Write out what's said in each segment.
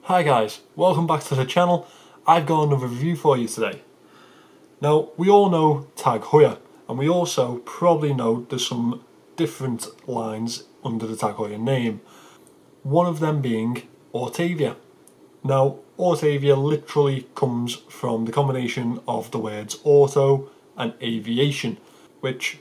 Hi guys, welcome back to the channel. I've got another review for you today. Now, we all know Tag Heuer, and we also probably know there's some different lines under the Tag Heuer name. One of them being Autavia. Now, Autavia literally comes from the combination of the words auto and aviation, which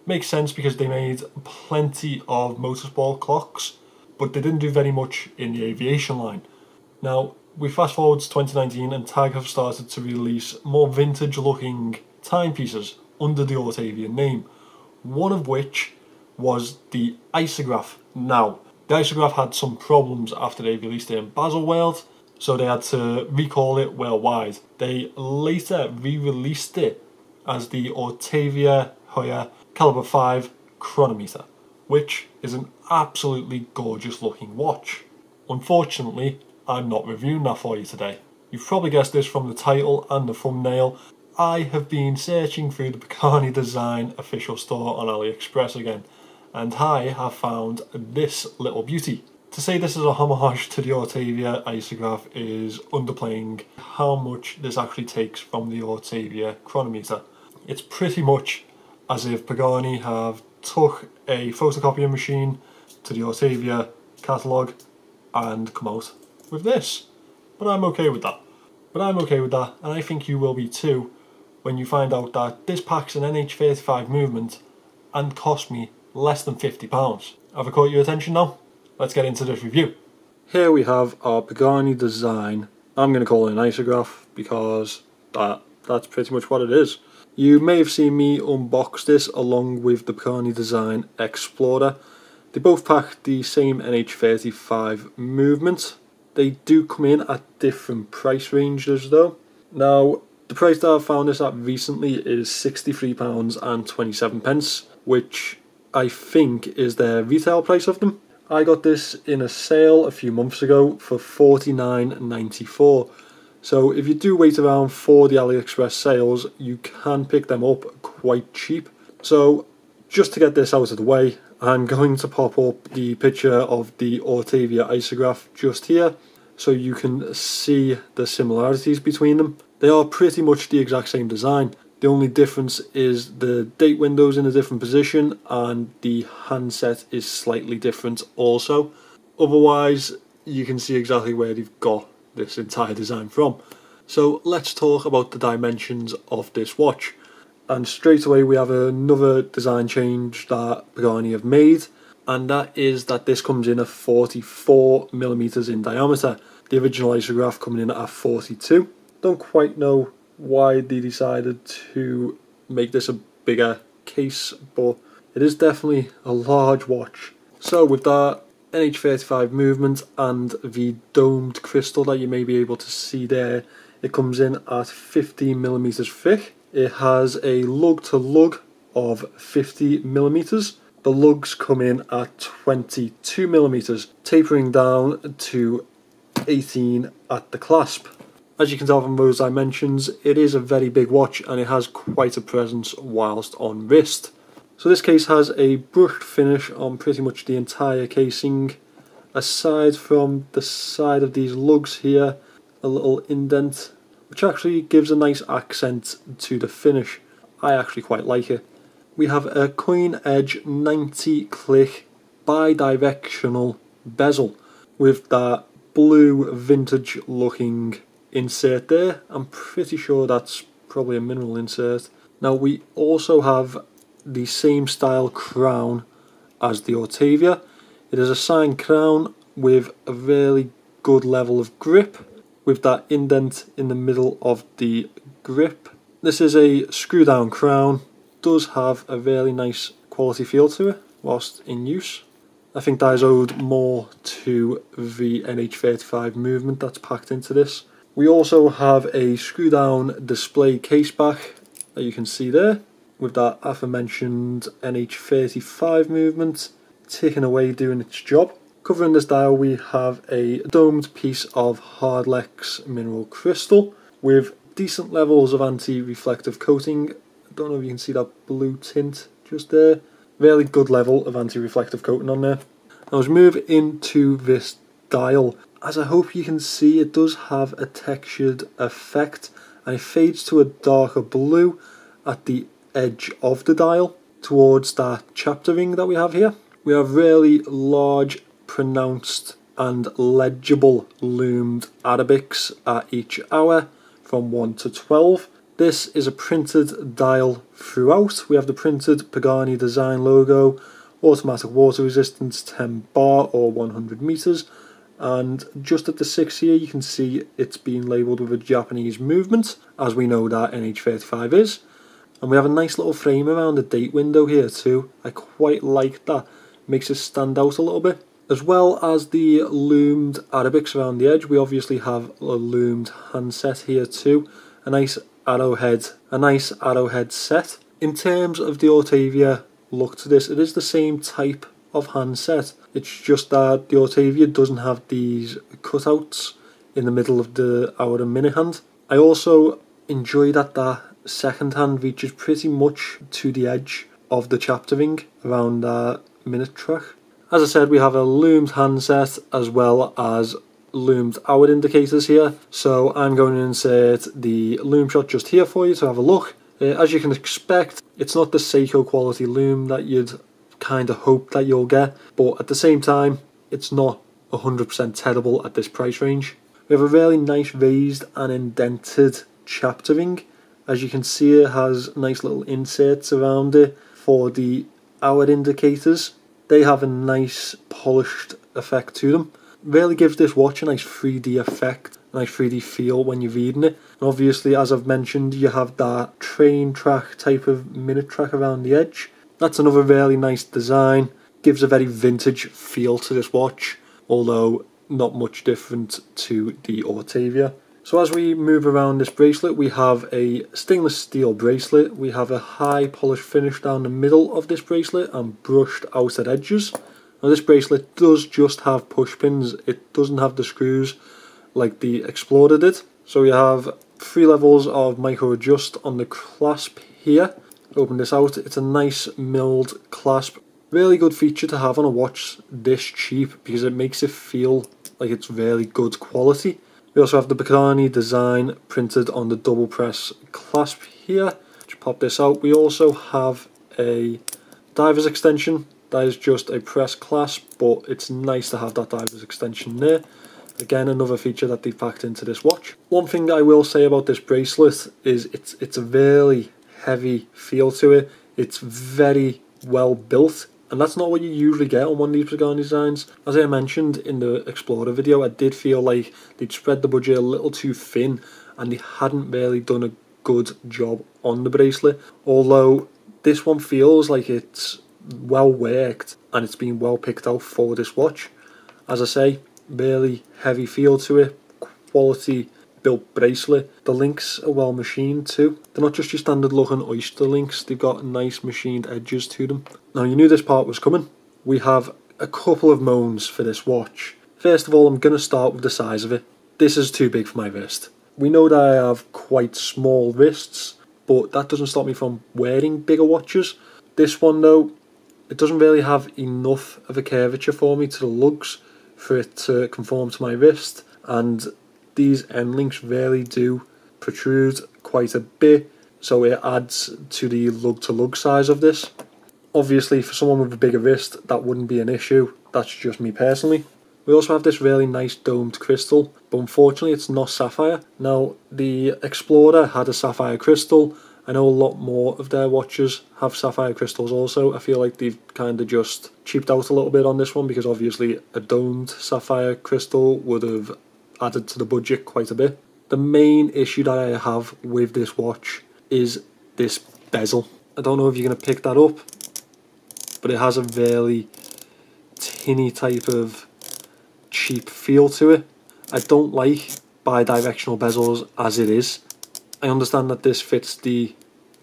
makes sense because they made plenty of motorsport clocks, but they didn't do very much in the aviation line. Now, we fast forward to 2019 and Tag have started to release more vintage looking timepieces under the Autavia name, one of which was the Isograph. Now, the Isograph had some problems after they released it in Baselworld, so they had to recall it worldwide. They later re-released it as the Autavia Heuer Caliber 5 chronometer, which is an absolutely gorgeous looking watch. Unfortunately, I'm not reviewing that for you today. You've probably guessed this from the title and the thumbnail. I have been searching through the Pagani Design official store on AliExpress again, and I have found this little beauty. To say this is a homage to the Autavia Isograph is underplaying how much this actually takes from the Autavia chronometer. It's pretty much as if Pagani have took a photocopier machine to the Autavia catalogue and come out with this. But I'm okay with that. And I think you will be too when you find out that this packs an NH35 movement and cost me less than £50. Have I caught your attention now? Let's get into this review. Here we have our Pagani Design. I'm going to call it an Isograph because that's pretty much what it is. You may have seen me unbox this along with the Pagani Design Explorer. They both pack the same NH35 movement. They do come in at different price ranges though. Now, the price that I've found this at recently is £63.27, which I think is their retail price of them. I got this in a sale a few months ago for £49.94. So if you do wait around for the AliExpress sales, you can pick them up quite cheap. So just to get this out of the way, I'm going to pop up the picture of the Autavia Isograph just here so you can see the similarities between them. They are pretty much the exact same design. The only difference is the date window's in a different position and the handset is slightly different also. Otherwise, you can see exactly where they've got this entire design from. So let's talk about the dimensions of this watch. And straight away we have another design change that Pagani have made, and that is that this comes in at 44mm in diameter. The original Isograph coming in at 42. Don't quite know why they decided to make this a bigger case, but it is definitely a large watch. So with that NH35 movement and the domed crystal that you may be able to see there, it comes in at 15mm thick. It has a lug to lug of 50mm. The lugs come in at 22mm, tapering down to 18 at the clasp. As you can tell from those dimensions, it is a very big watch and it has quite a presence whilst on wrist. So this case has a brushed finish on pretty much the entire casing. Aside from the side of these lugs here, a little indent, which actually gives a nice accent to the finish. I actually quite like it. We have a coin edge 90 click bi-directional bezel with that blue vintage looking insert there. I'm pretty sure that's probably a mineral insert. Now we also have the same style crown as the Autavia. It is a signed crown with a really good level of grip, with that indent in the middle of the grip. This is a screw down crown, does have a really nice quality feel to it whilst in use. I think that is owed more to the NH35 movement that's packed into this. We also have a screw down display case back that you can see there, with that aforementioned NH35 movement ticking away doing its job. Covering this dial we have a domed piece of Hardlex mineral crystal with decent levels of anti-reflective coating. I don't know if you can see that blue tint just there. Really good level of anti-reflective coating on there. Now as we move into this dial, as I hope you can see, it does have a textured effect, and it fades to a darker blue at the edge of the dial towards that chapter ring that we have here. We have really large, pronounced and legible loomed Arabics at each hour from 1 to 12. This is a printed dial throughout. We have the printed Pagani Design logo, automatic water resistance 10 bar or 100 meters, and just at the 6 here you can see it's being labelled with a Japanese movement, as we know that NH35 is. And we have a nice little frame around the date window here too. I quite like that, makes it stand out a little bit. As well as the loomed Arabics around the edge, we obviously have a loomed handset here too. A nice arrowhead set. In terms of the Autavia look to this, it is the same type of handset. It's just that the Autavia doesn't have these cutouts in the middle of the hour and minute hand. I also enjoy that second hand reaches pretty much to the edge of the chapter ring around that minute track. As I said, we have a loomed handset as well as loomed hour indicators here, so I'm going to insert the loom shot just here for you to have a look. As you can expect, it's not the Seiko quality loom that you'd kind of hope that you'll get, but at the same time it's not 100% terrible at this price range. We have a really nice raised and indented chapter ring. As you can see, it has nice little inserts around it for the hour indicators. They have a nice polished effect to them. Really gives this watch a nice 3D effect, a nice 3D feel when you're reading it. And obviously, as I've mentioned, you have that train track type of minute track around the edge. That's another really nice design. Gives a very vintage feel to this watch, although not much different to the Autavia. So as we move around this bracelet, we have a stainless steel bracelet. We have a high polished finish down the middle of this bracelet and brushed outer edges. Now this bracelet does just have push pins. It doesn't have the screws like the Explorer did. So we have 3 levels of micro adjust on the clasp here. Open this out. It's a nice milled clasp. Really good feature to have on a watch this cheap because it makes it feel like it's really good quality. We also have the Pagani Design printed on the double press clasp here. Just pop this out. We also have a diver's extension. That is just a press clasp, but it's nice to have that diver's extension there. Again, another feature that they've packed into this watch. One thing that I will say about this bracelet is it's a really heavy feel to it. It's very well built, and that's not what you usually get on one of these Pagani designs. As I mentioned in the Explorer video, I did feel like they'd spread the budget a little too thin and they hadn't really done a good job on the bracelet. Although this one feels like it's well worked and it's been well picked out for this watch. As I say, really heavy feel to it, quality built bracelet. The links are well machined too. They're not just your standard looking oyster links, they've got nice machined edges to them. Now you knew this part was coming. We have a couple of moans for this watch. First of all, I'm going to start with the size of it. This is too big for my wrist. We know that I have quite small wrists, but that doesn't stop me from wearing bigger watches. This one though, it doesn't really have enough of a curvature for me to the lugs for it to conform to my wrist, and these end links really do protrude quite a bit, so it adds to the lug-to-lug size of this. Obviously for someone with a bigger wrist that wouldn't be an issue, that's just me personally. We also have this really nice domed crystal, but unfortunately it's not sapphire. Now the Explorer had a sapphire crystal. I know a lot more of their watches have sapphire crystals also. I feel like they've kind of just cheaped out a little bit on this one because obviously a domed sapphire crystal would have added to the budget quite a bit. The main issue that I have with this watch is this bezel. I don't know if you're going to pick that up, but it has a really tinny type of cheap feel to it. I don't like bi-directional bezels as it is. I understand that this fits the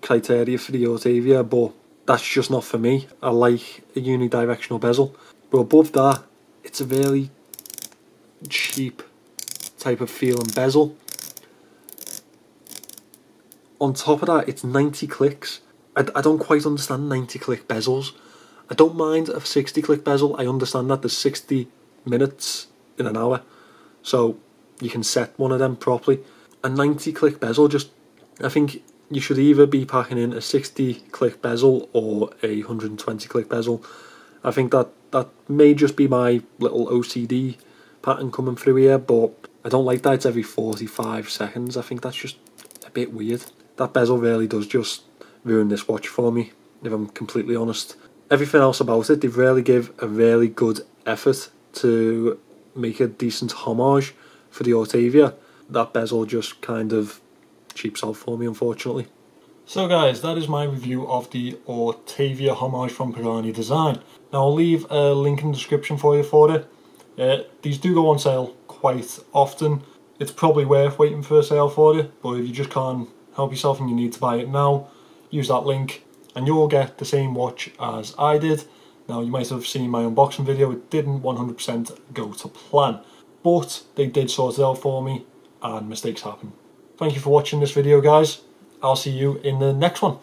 criteria for the Autavia, but that's just not for me. I like a unidirectional bezel. But above that, it's a really cheap type of feel and bezel. On top of that, it's 90 clicks. I don't quite understand 90 click bezels. I don't mind a 60 click bezel. I understand that there's 60 minutes in an hour. so you can set one of them properly. A 90 click bezel, I think you should either be packing in a 60 click bezel or a 120 click bezel. I think that may just be my little OCD pattern coming through here, but I don't like that it's every 45 seconds. I think that's just a bit weird. That bezel really does just ruin this watch for me, if I'm completely honest. Everything else about it, they really give a really good effort to make a decent homage for the Autavia. That bezel just kind of cheaps out for me, unfortunately. So guys, that is my review of the Autavia Homage from Pagani Design. Now I'll leave a link in the description for you for it. These do go on sale quite often. It's probably worth waiting for a sale for it, but if you just can't help yourself and you need to buy it now, use that link and you'll get the same watch as I did. Now you might have seen my unboxing video, it didn't 100% go to plan, but they did sort it out for me and mistakes happen. Thank you for watching this video guys. I'll see you in the next one.